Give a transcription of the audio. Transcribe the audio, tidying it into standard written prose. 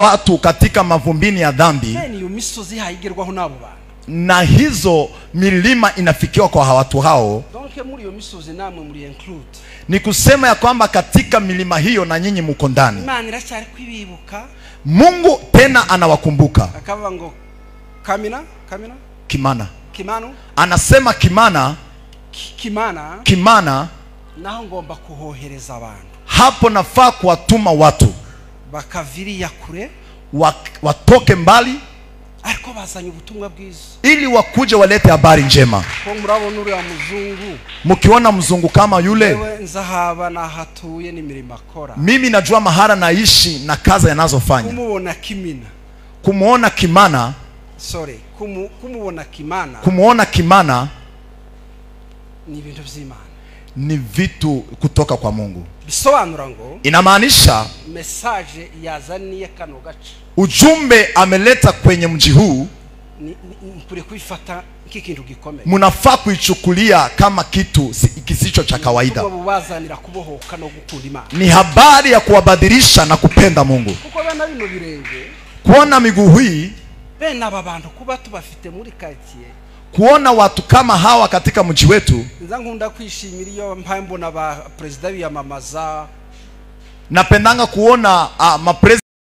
watu katika mavumbini ya dhambi, na hizo milima inafikiwa kwa watu hao. Ni kusema ya kwamba katika milima hiyo na nyinyi mko ndani. Mungu tena anawakumbuka. Anasema Kimana naho ngomba kuhohereza abantu. Hapo nafaa kuwatuma watu bakaviria kure, watoke mbali, ariko bazanye ubutumwa bwiza, ili wakuje walete habari njema. Ko murabona uri ya muzungu, mkiona mzungu kama yule, wewe nzahaba na hatuye ni mirimo akora. Mimi najua mahara naishi na kaza yanazofanya. Kumuona Kimana ni vitu vy'Imana, ni vitu kutoka kwa Mungu. Bisobanura ngo inamaanisha message yazaniye kano gace, ujumbe ameleta kwenye mji huu, mpure kuifata kikintu gikomeye. Munafaa kuichukulia kama kitu kisicho cha kawaida. Ni habari ya kuwabadilisha na kupenda Mungu. Kuko bana bino birenge, kuona miguu hii, bena aba bantu kuba tubafite muri quartier, kuona watu kama hawa katika mji wetu. Nzangunda kwishimira iyo mpambo na ba president biyamamaza. Napendanga kuona